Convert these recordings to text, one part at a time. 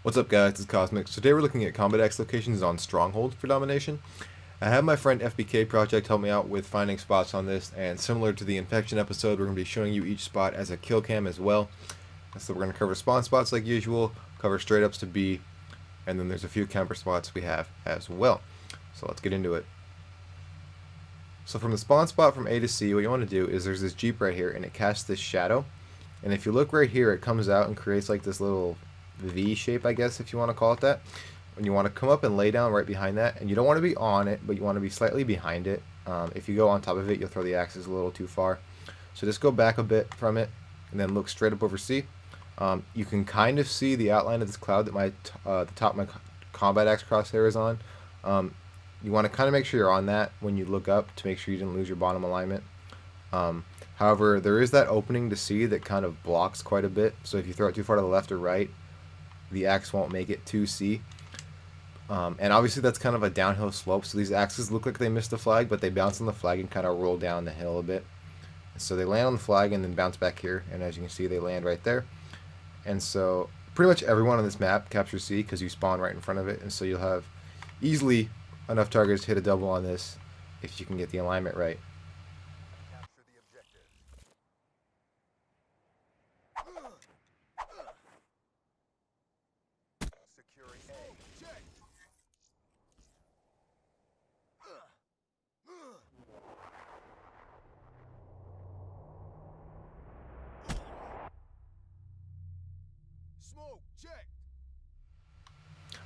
What's up guys, it's Cosmic. So today we're looking at combat axe locations on Stronghold for Domination. I have my friend FBK Project help me out with finding spots on this, and similar to the Infection episode, we're going to be showing you each spot as a kill cam as well. And so we're going to cover spawn spots like usual, cover straight ups to B, and then there's a few camper spots we have as well. So let's get into it. So from the spawn spot from A to C, what you want to do is there's this Jeep right here, and it casts this shadow. And if you look right here, it comes out and creates like this little V shape, I guess, if you want to call it that. And you want to come up and lay down right behind that, and you don't want to be on it, but you want to be slightly behind it. If you go on top of it, you'll throw the axes a little too far. So just go back a bit from it, and then look straight up over C. You can kind of see the outline of this cloud that the top of my combat axe crosshair is on. You want to kind of make sure you're on that when you look up to make sure you didn't lose your bottom alignment. However, there is that opening to C that kind of blocks quite a bit, so if you throw it too far to the left or right, the axe won't make it to C. And obviously that's kind of a downhill slope, so these axes look like they missed the flag, but they bounce on the flag and kind of roll down the hill a bit. So they land on the flag and then bounce back here, and as you can see they land right there. And so pretty much everyone on this map captures C because you spawn right in front of it, and so you'll have easily enough targets to hit a double on this if you can get the alignment right.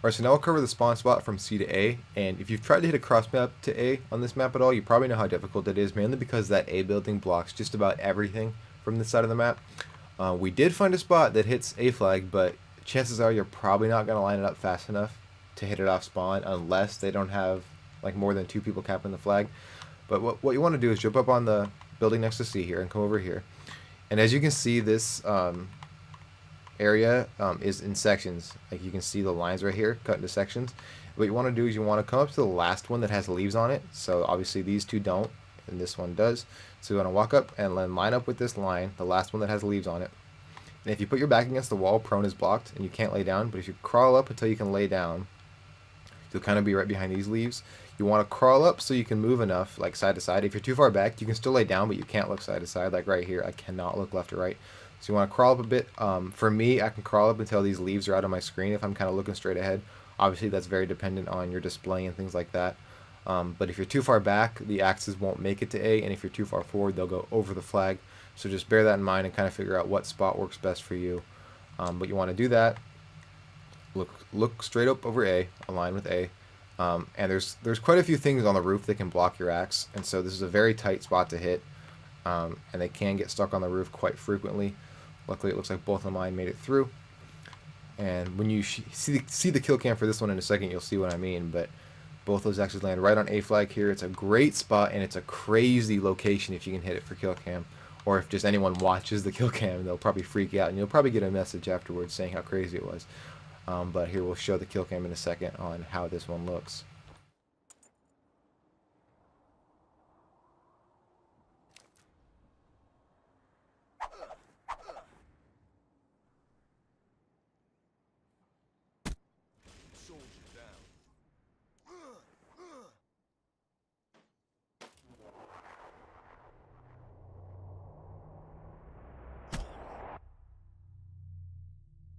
Alright, so now we'll cover the spawn spot from C to A, and if you've tried to hit a cross map to A on this map at all, you probably know how difficult it is, mainly because that A building blocks just about everything from this side of the map. We did find a spot that hits A flag, but chances are you're probably not going to line it up fast enough to hit it off spawn unless they don't have like more than 2 people capping the flag. But what you want to do is jump up on the building next to C here and come over here. And as you can see, this area is in sections. Like you can see the lines right here cut into sections. What you want to do is you want to come up to the last one that has leaves on it. So obviously these two don't, and this one does. So you want to walk up and then line up with this line, the last one that has leaves on it. And if you put your back against the wall, prone is blocked and you can't lay down. But if you crawl up until you can lay down, you'll kind of be right behind these leaves. You want to crawl up so you can move enough, like side to side. If you're too far back, you can still lay down, but you can't look side to side. Like right here, I cannot look left or right. So you want to crawl up a bit. For me, I can crawl up until these leaves are out of my screen if I'm kind of looking straight ahead. Obviously, that's very dependent on your display and things like that. But if you're too far back, the axes won't make it to A, and if you're too far forward, they'll go over the flag. So just bear that in mind and kind of figure out what spot works best for you. But you want to do that. Look straight up over A, align with A. And there's quite a few things on the roof that can block your axe, and so this is a very tight spot to hit. And they can get stuck on the roof quite frequently. Luckily, it looks like both of mine made it through. And when you see the kill cam for this one in a second, you'll see what I mean. But both those axes land right on A flag here. It's a great spot, and it's a crazy location if you can hit it for kill cam. Or if just anyone watches the kill cam, they'll probably freak out, and you'll probably get a message afterwards saying how crazy it was. But here we'll show the kill cam in a second on how this one looks.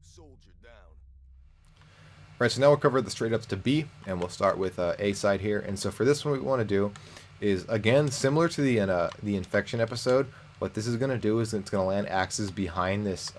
Soldier down. Right, so now we'll cover the straight ups to B, and we'll start with A side here. And so for this one, what we want to do is, again, similar to the Infection episode, what this is going to do is it's going to land axes behind this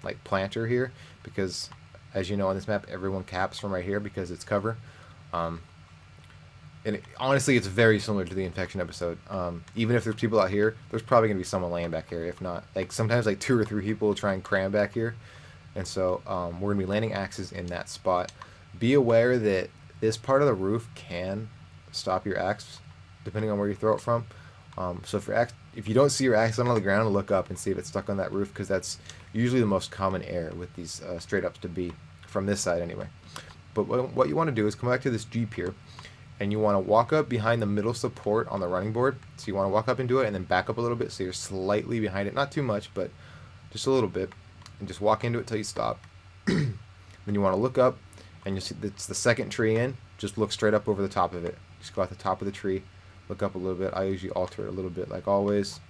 like planter here, because as you know on this map, everyone caps from right here because it's cover. Honestly, it's very similar to the Infection episode. Even if there's people out here, there's probably going to be someone laying back here. If not, like sometimes like 2 or 3 people will try and cram back here. And so we're going to be landing axes in that spot. Be aware that this part of the roof can stop your axe, depending on where you throw it from. So if you don't see your axe on the ground, look up and see if it's stuck on that roof, because that's usually the most common error with these straight ups to B, from this side anyway. But what you want to do is come back to this Jeep here, and you want to walk up behind the middle support on the running board. So you want to walk up into it and then back up a little bit so you're slightly behind it. Not too much, but just a little bit. And just walk into it till you stop. Then you want to look up, and you see it's the second tree in. Just look straight up over the top of it. Just go at the top of the tree, look up a little bit. I usually alter it a little bit, like always.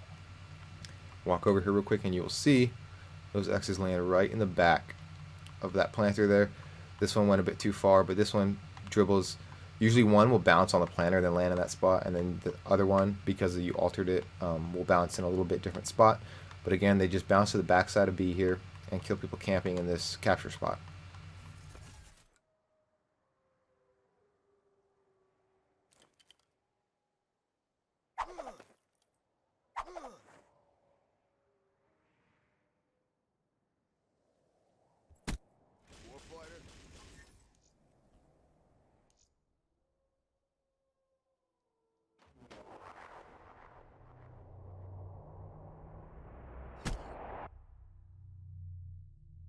Walk over here real quick, and you will see those X's land right in the back of that planter there. This one went a bit too far, but this one dribbles. Usually one will bounce on the planter, then land in that spot, and then the other one, because you altered it, will bounce in a little bit different spot. But again, they just bounce to the backside of B here and kill people camping in this capture spot. Warfighter.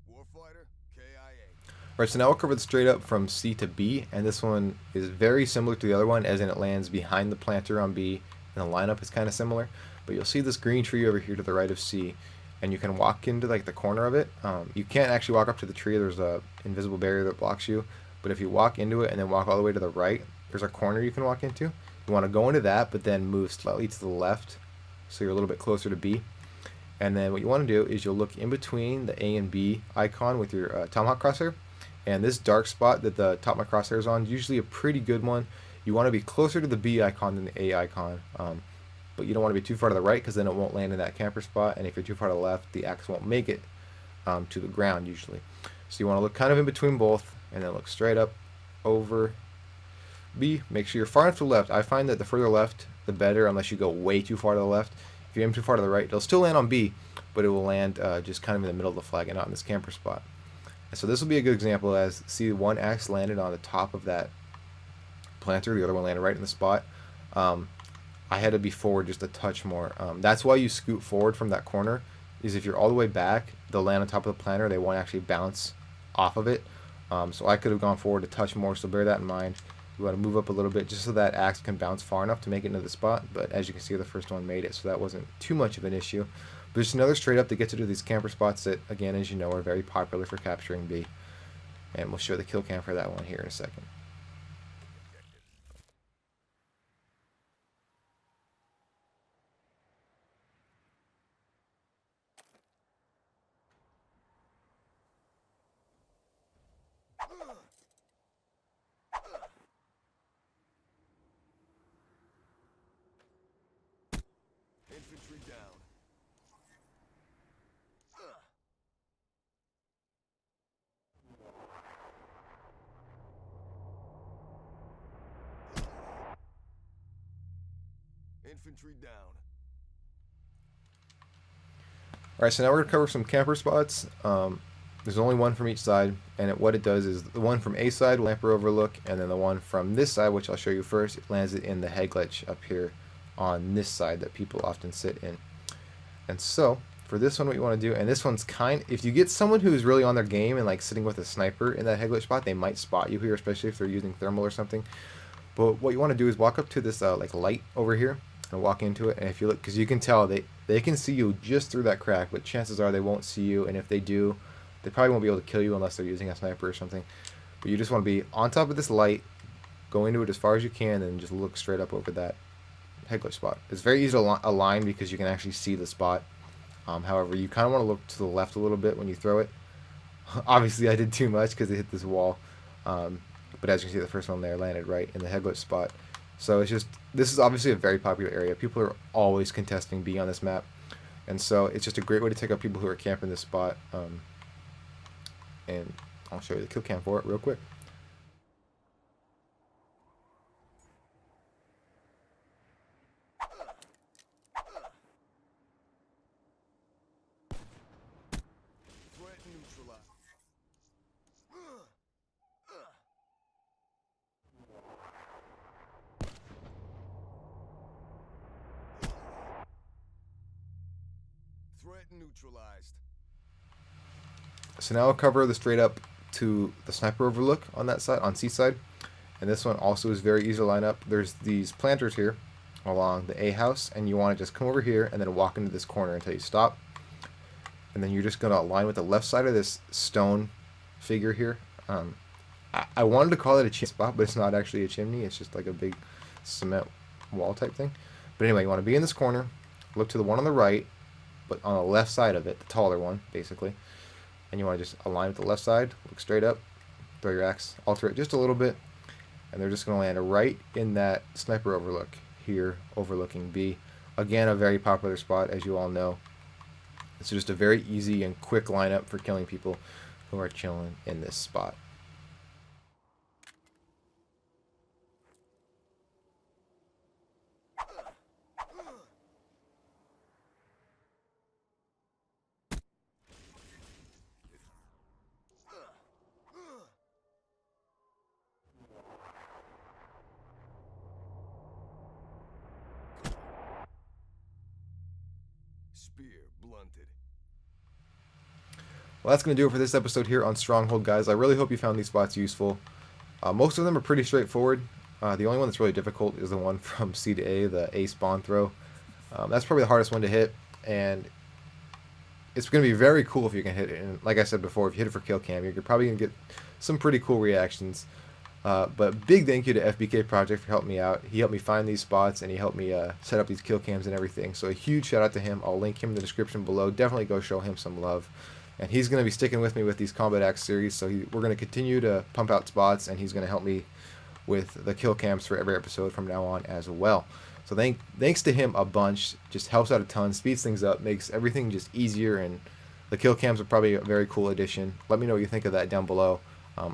Warfighter. KIA. Alright, so now we'll cover the straight up from C to B, and this one is very similar to the other one, as in it lands behind the planter on B, and the lineup is kind of similar. But you'll see this green tree over here to the right of C, and you can walk into like the corner of it. You can't actually walk up to the tree, there's a invisible barrier that blocks you, but if you walk into it and then walk all the way to the right, there's a corner you can walk into. You want to go into that, but then move slightly to the left, so you're a little bit closer to B. And then what you want to do is you'll look in between the A and B icon with your tomahawk crosshair, and this dark spot that the top of my crosshair is on, usually a pretty good one. You want to be closer to the B icon than the A icon, but you don't want to be too far to the right, because then it won't land in that camper spot, and if you're too far to the left, the axe won't make it to the ground usually. So you want to look kind of in between both, and then look straight up over B. Make sure you're far enough to the left. I find that the further left, the better, unless you go way too far to the left. If you aim too far to the right, it'll still land on B, but it will land just kind of in the middle of the flag and not in this camper spot. And so this will be a good example, as see one axe landed on the top of that planter, the other one landed right in the spot. I had to be forward just a touch more. That's why you scoot forward from that corner, is if you're all the way back, they'll land on top of the planter, they won't actually bounce off of it. So I could have gone forward a touch more, so bear that in mind. You want to move up a little bit just so that axe can bounce far enough to make it into the spot, but as you can see, the first one made it, so that wasn't too much of an issue. But there's another straight up that gets to do these camper spots that, again, as you know, are very popular for capturing B. And we'll show the kill cam for that one here in a second. Infantry down. Infantry down. Alright, so now we're going to cover some camper spots. There's only one from each side, and what it does is the one from A side will Lamper Overlook, and then the one from this side, which I'll show you first, it lands it in the head glitch up here on this side that people often sit in. And so, for this one, what you want to do, and this one's if you get someone who's really on their game and like sitting with a sniper in that head glitch spot, they might spot you here, especially if they're using thermal or something. But what you want to do is walk up to this like light over here and walk into it, and if you look, because you can tell they can see you just through that crack, but chances are they won't see you, and if they do, they probably won't be able to kill you unless they're using a sniper or something. But you just want to be on top of this light, go into it as far as you can, and just look straight up over that head glitch spot. It's very easy to align because you can actually see the spot. However, you kind of want to look to the left a little bit when you throw it. Obviously, I did too much because it hit this wall. But as you can see, the first one there landed right in the head glitch spot. So it's just, this is obviously a very popular area. People are always contesting B on this map. And so it's just a great way to take out people who are camping this spot. And I'll show you the kill cam for it real quick. Threat neutralized. Threat neutralized. So now I'll cover the straight up to the sniper overlook on that side, on C side. And this one also is very easy to line up. There's these planters here along the A house, and you want to just come over here and then walk into this corner until you stop. And then you're just going to align with the left side of this stone figure here. I wanted to call it a chimney spot, but it's not actually a chimney. It's just like a big cement wall type thing. But anyway, you want to be in this corner, look to the one on the right, but on the left side of it, the taller one, basically. And you want to just align with the left side, look straight up, throw your axe, alter it just a little bit, and they're just going to land right in that sniper overlook here, overlooking B. Again, a very popular spot, as you all know. It's just a very easy and quick lineup for killing people who are chilling in this spot. Spear blunted. Well, that's going to do it for this episode here on Stronghold, guys. I really hope you found these spots useful. Most of them are pretty straightforward. The only one that's really difficult is the one from C to A, the A spawn throw. That's probably the hardest one to hit, and it's going to be very cool if you can hit it. And like I said before, if you hit it for kill cam, you're probably going to get some pretty cool reactions. But big thank you to FBK Project for helping me out. He helped me find these spots, and he helped me set up these kill cams and everything. So a huge shout out to him. I'll link him in the description below. Definitely go show him some love. And he's going to be sticking with me with these Combat Axe series, so we're going to continue to pump out spots, and he's going to help me with the kill cams for every episode from now on as well. So thanks to him a bunch. Just helps out a ton, speeds things up, makes everything just easier, and the kill cams are probably a very cool addition. Let me know what you think of that down below.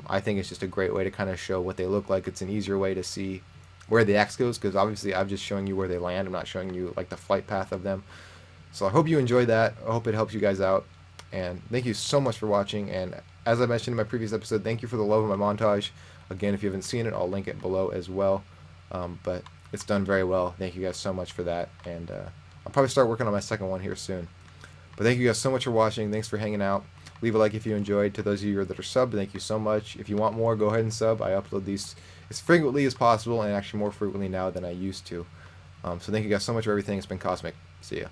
I think it's just a great way to kind of show what they look like. It's an easier way to see where the axe goes, because obviously I'm just showing you where they land. I'm not showing you like the flight path of them. So I hope you enjoyed that. I hope it helps you guys out. And thank you so much for watching. And as I mentioned in my previous episode, thank you for the love of my montage. Again, if you haven't seen it, I'll link it below as well. But it's done very well. Thank you guys so much for that. And I'll probably start working on my second one here soon. But thank you guys so much for watching. Thanks for hanging out. Leave a like if you enjoyed. To those of you that are subbed, thank you so much. If you want more, go ahead and sub. I upload these as frequently as possible, and actually more frequently now than I used to. So thank you guys so much for everything. It's been Cosmic. See ya.